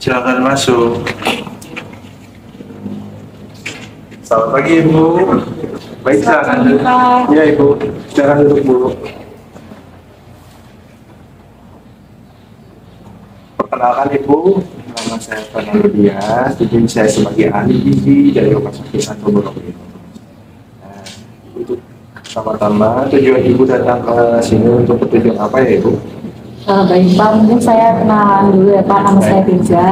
Silakan masuk. Selamat pagi Ibu. Baik, silakan duduk. Ya Ibu, silakan duduk dulu. Perkenalkan Ibu, nama saya Fernando Dias. Jadi saya sebagai ahli gizi dari Rumah Sakit Santo Borromeo. Nah, untuk pertama-tama tujuan Ibu datang ke sini untuk tujuan apa ya Ibu? Baik Pak, mungkin saya kenalan dulu ya Pak, nama saya Tiza.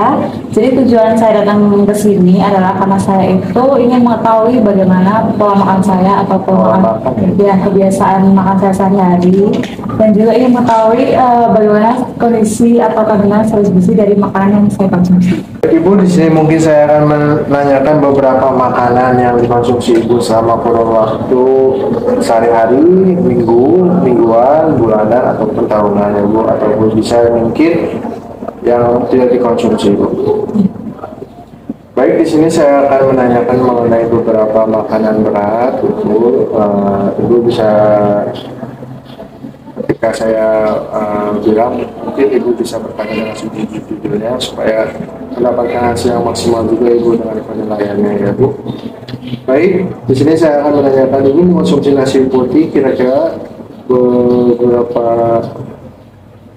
Jadi tujuan saya datang ke sini adalah karena saya itu ingin mengetahui bagaimana pola makan saya atau pola makan ya, kebiasaan makan saya sehari-hari, dan juga ingin mengetahui bagaimana kondisi atau kandungan zat gizi dari makanan yang saya konsumsi. Ibu, di sini mungkin saya akan menanyakan beberapa makanan yang dikonsumsi Ibu selama kurun waktu sehari-hari, mingguan, bulanan, ataupun tahunan ya Bu, ataupun bisa mungkin yang tidak dikonsumsi Ibu. Baik, di sini saya akan menanyakan mengenai beberapa makanan berat Ibu. Ibu bisa ketika saya bilang mungkin Ibu bisa bertanya dengan sejujurnya supaya mendapatkan hasil yang maksimal juga Ibu dengan penilaiannya ya Bu. Baik, di sini saya akan menanyakan Ibu mengonsumsi nasi putih kira-kira beberapa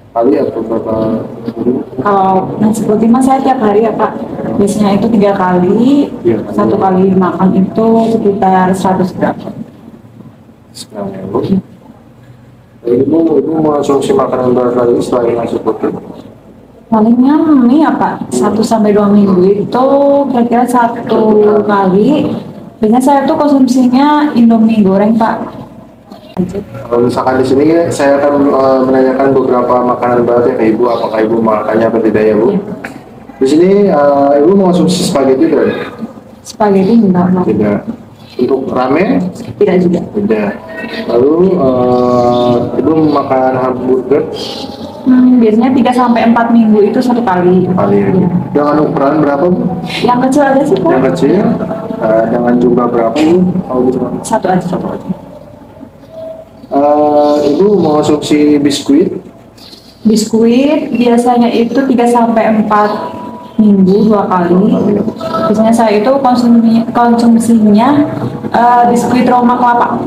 kali atau berapa minggu? Kalau nasi putih mas saya tiap hari ya Pak. Biasanya itu 3 kali, Iya. satu kali makan itu sekitar 100 gram. Sekarang ya Bu. Ibu mengonsumsi makanan berat lagi selain nasi putih? Palingnya mie ya Pak, 1 sampai 2 minggu itu kira-kira 1 kali. Biasanya saya tuh konsumsinya Indomie goreng Pak. Kalau misalkan di sini saya akan menanyakan beberapa makanan berat ya ke Ibu, apakah Ibu makannya apa tidak ya Bu? Ya. Di sini Ibu mengonsumsi spaghetti tidak? Spaghetti enggak Pak. Tidak. Untuk ramen? Tidak juga. Tidak. Lalu Ibu makan hamburger? Biasanya 3 sampai 4 minggu itu 1 kali. Kali ya. Ya. Dengan ukuran berapa Bu? Yang kecil aja sih Pak. Yang kecil? Dengan jumlah berapa Bu? Kalau gitu. Satu aja. Ibu mengonsumsi biskuit? Biskuit biasanya itu 3 sampai 4 minggu 2 kali. Biasanya saya itu konsumsinya biskuit Roma kelapa.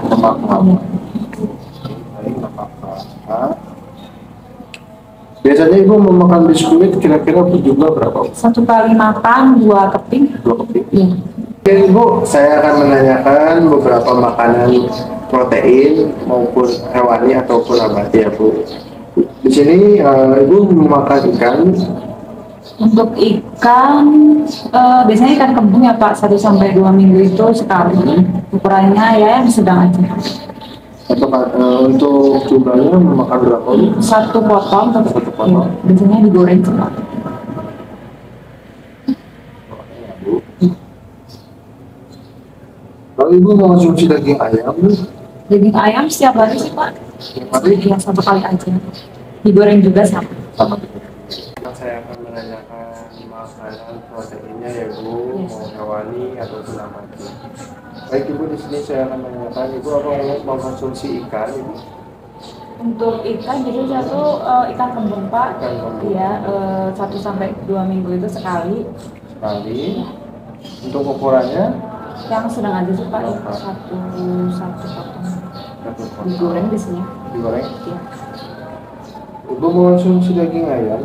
Biasanya Ibu memakan biskuit kira-kira berjumlah berapa? 1 kali makan 2 keping. 2 keping? Iya. Oke Ibu, saya akan menanyakan beberapa makanan protein maupun hewani ataupun nabati ya Bu. Di sini Ibu memakan ikan. Untuk ikan biasanya ikan kembung ya Pak, 1 sampai 2 minggu itu sekali. Ukurannya ya yang sedang aja. Apakah untuk jumlahnya memakan berapa Bu? 1 potong. Satu potong. Ya, biasanya digoreng sih Pak. Kalau Ibu mengonsumsi daging ayam, Daging ayam setiap hari sih Pak. hari Ya 1 kali aja. Digoreng juga sama. sama. Saya akan menanyakan makanan proteinnya ya Bu, mau hewani ataupun nabati. Baik Ibu, di sini saya akan menanyakan Ibu apa mau mengonsumsi ikan Ibu? Untuk ikan jadi saya tuh ikan kembung Pak. Ikan kembung. Iya, 1 sampai 2 minggu itu sekali. Sekali. Untuk ukurannya? Yang sedang aja sih Pak, ya. Berapa? Satu potong. Satu potong. Digoreng biasanya. Digoreng. Iya. Ibu mengonsumsi daging ayam?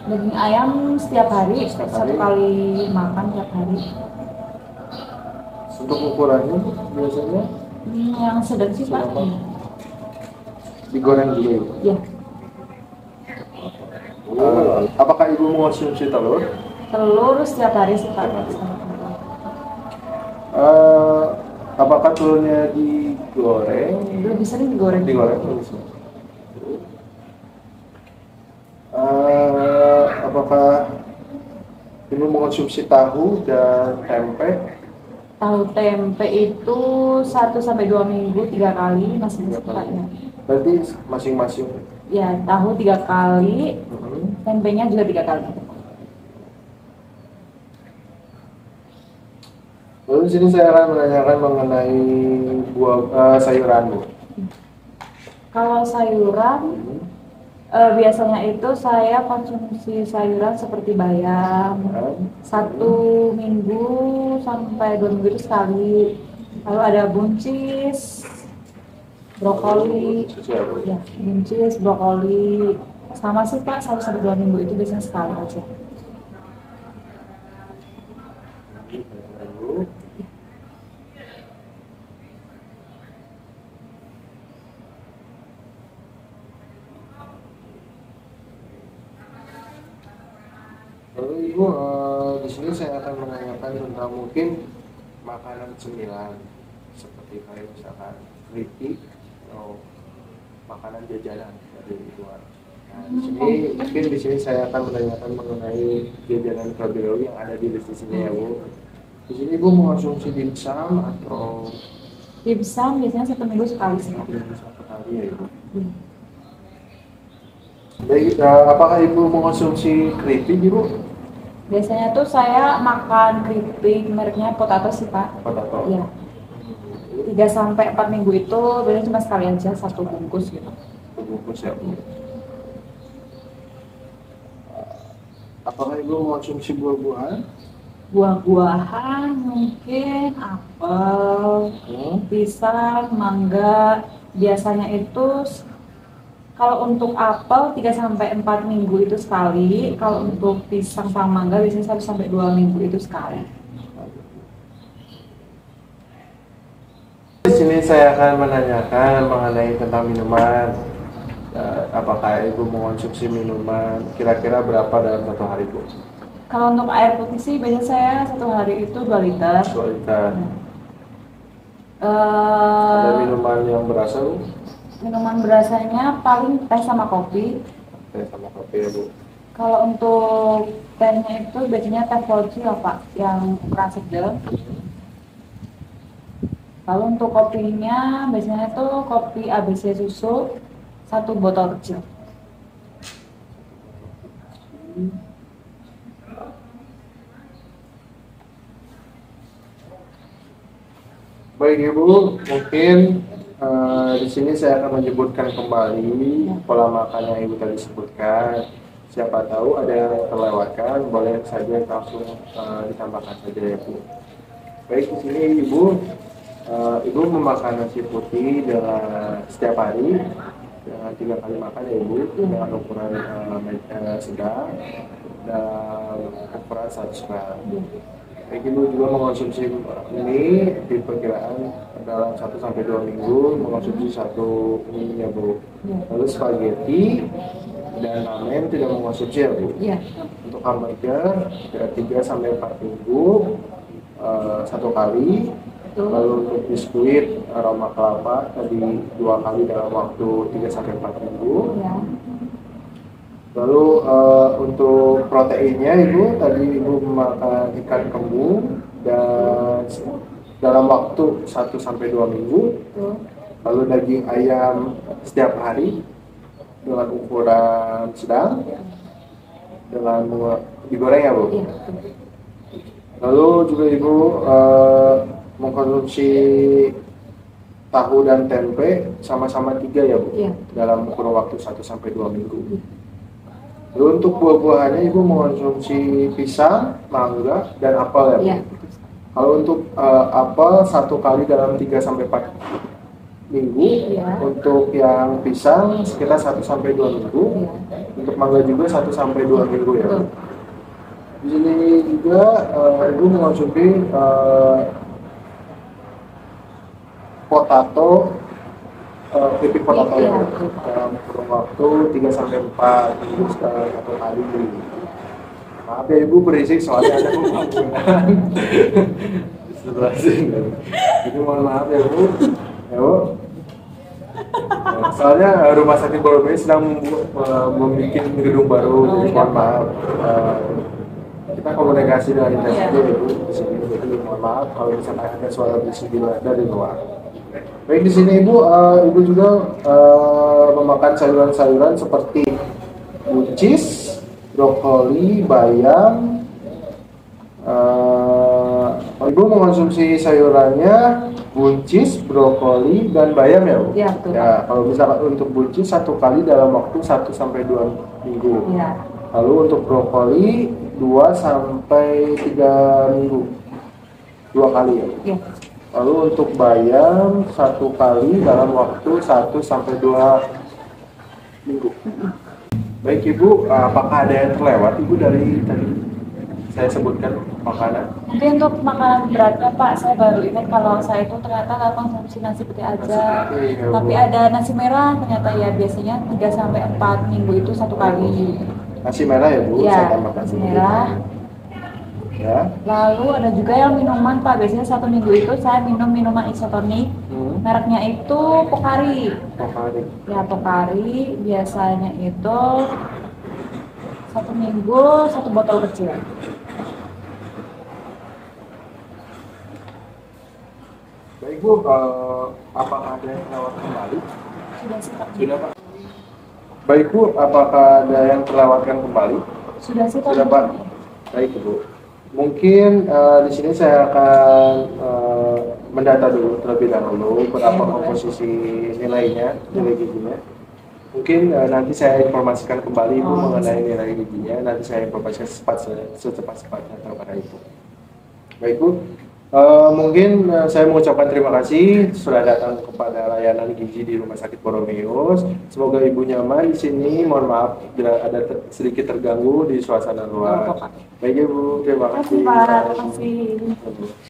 Daging ayam setiap hari, Setiap 1 hari? kali makan tiap hari. Untuk ukurannya biasanya Yang sedang sih Pak. berapa? Digoreng juga Ibu? Iya. Apakah Ibu mengonsumsi telur? Telur setiap hari sih Pak. Apakah telurnya digoreng? Lebih sering digoreng. Digoreng bisa. Apakah Ibu mengonsumsi tahu dan tempe? Tahu tempe itu 1 sampai 2 minggu 3 kali masih bisa Pak ya. Berarti masing-masing. Ya, tahu 3 kali, tempenya juga 3 kali. Lalu di sini saya akan menanyakan mengenai sayuran Bu. Kalau sayuran Biasanya itu saya konsumsi sayuran seperti bayam satu minggu sampai 2 minggu itu sekali. Lalu ada buncis, brokoli, ya, buncis, brokoli, sama sih Pak, 1 sampai 2 minggu itu biasanya sekali aja. Lalu Ibu, di sini saya akan menanyakan tentang mungkin makanan cemilan seperti kayak misalkan keripik atau makanan jajanan dari luar. Nah, di sini saya akan menanyakan mengenai jajanan Krabilo yang ada di list sini ya Bu. Di sini Ibu mengonsumsi dimsum atau Dimsum biasanya 1 minggu sekali sih Pak. satu kali ya Ibu. Baik, apakah Ibu mengonsumsi keripik Ibu? Biasanya tuh saya makan keripik mereknya Potato sih Pak. Potato. Iya. 3 sampai 4 minggu itu biasanya cuma sekali aja 1 bungkus gitu. Bungkus ya Bu. Apakah Ibu mengonsumsi buah-buahan? Buah-buahan mungkin apel, pisang, mangga. Biasanya itu kalau untuk apel 3 sampai 4 minggu itu sekali, kalau untuk pisang sama mangga biasanya 1 sampai 2 minggu itu sekali. Di sini saya akan menanyakan mengenai tentang minuman. Apakah Ibu mengonsumsi minuman kira-kira berapa dalam satu hari Bu? Kalau untuk air putih sih biasanya saya 1 hari itu 2 liter. 2 liter. Eh, Ada minuman yang berasa Bu? Minuman berasanya paling teh sama kopi. Teh sama kopi ya Bu. Kalau untuk tehnya itu biasanya teh poci lah Pak, yang ukuran sedang. Lalu untuk kopinya biasanya tuh kopi ABC susu 1 botol kecil. Baik Ibu, mungkin di sini saya akan menyebutkan kembali pola makan yang Ibu tadi sebutkan. Siapa tahu ada yang terlewatkan, boleh saja langsung ditambahkan saja ya Bu. Baik, di sini Ibu memakan nasi putih dengan setiap hari dengan 3 kali makan ya Ibu, dengan ukuran sedang dan ukuran 100 gram. Baik, Ibu juga mengonsumsi ini diperkirakan dalam 1 sampai 2 minggu mengonsumsi 1 mie ya Bu. Lalu spaghetti dan ramen tidak mengonsumsi ya Bu. Iya. Untuk hamburger 3 sampai 4 minggu 1 kali. Lalu untuk biskuit aroma kelapa tadi 2 kali dalam waktu 3 sampai 4 minggu. Ya. Lalu untuk proteinnya Ibu, tadi Ibu memakan ikan kembung dan dalam waktu 1 sampai 2 minggu. Lalu daging ayam setiap hari dengan ukuran sedang dengan digoreng ya Bu. Iya. Lalu juga Ibu mengkonsumsi tahu dan tempe sama-sama 3 ya Bu. Iya. Dalam kurun waktu 1 sampai 2 minggu. Lalu untuk buah-buahannya Ibu mengonsumsi pisang, mangga, dan apel ya Bu? Iya. Kalau untuk apel 1 kali dalam 3 sampai 4 minggu, Iya. untuk yang pisang sekitar 1 sampai 2 minggu, Iya. untuk mangga juga 1 sampai 2 minggu ya Bu. Betul. Di sini juga Ibu mengonsumsi potato, keripik potato ya Iya. dalam kurun waktu 3 sampai 4 minggu sekali 1 kali. Maaf ya Ibu berisik soalnya ada pembangunan setelah sini. Jadi mohon maaf ya Bu. Ya Bu. Soalnya rumah sakit Borobudur sedang membuat gedung baru, jadi mohon maaf. Kita komunikasi dengan intens aja ya Bu di sini. Jadi mohon maaf kalau misalkan ada suara berisik dari luar. Baik, di sini Ibu juga memakan sayuran-sayuran seperti buncis, brokoli, bayam. Ibu mengonsumsi sayurannya buncis, brokoli, dan bayam ya Bu? Iya, betul. Ya, kalau misalkan untuk buncis 1 kali dalam waktu 1 sampai 2 minggu. Iya. Lalu untuk brokoli 2 sampai 3 minggu. 2 kali ya. Iya. Lalu untuk bayam 1 kali dalam waktu 1 sampai 2 minggu. Baik Ibu, apakah ada yang terlewat Ibu dari tadi saya sebutkan makanan? Mungkin untuk makanan beratnya Pak, saya baru ingat kalau saya itu ternyata nggak konsumsi nasi putih aja. Iya, Tapi Bu. ada nasi merah ternyata ya, biasanya 3 sampai 4 minggu itu 1 kali. Nasi merah ya Bu, Iya, saya tambahkan nasi dulu. merah. Ya. Lalu ada juga yang minuman Pak, biasanya 1 minggu itu saya minum minuman isotonik. Mereknya itu Pocari. Pocari. Ya, Pocari biasanya itu 1 minggu 1 botol kecil. Baik Bu, apakah ada yang terlewat kembali? Sudah sih Pak. Sudah Pak. Baik Bu, apakah ada yang terlewatkan kembali? Sudah sih Pak. Sudah Pak. Baik Bu. Mungkin di sini saya akan mendata dulu terlebih dahulu berapa komposisi nilainya, nilai gizinya. Mungkin nanti saya informasikan kembali Ibu mengenai nilai gizinya. Nanti saya informasikan secepat-cepatnya kepada Ibu. Baik Bu. Mungkin saya mengucapkan terima kasih sudah datang kepada layanan gizi di Rumah Sakit Boromeus. Semoga Ibu nyaman di sini. Mohon maaf bila ada sedikit terganggu di suasana luar. Baik Ibu, terima kasih. Terima kasih Pak. Terima kasih.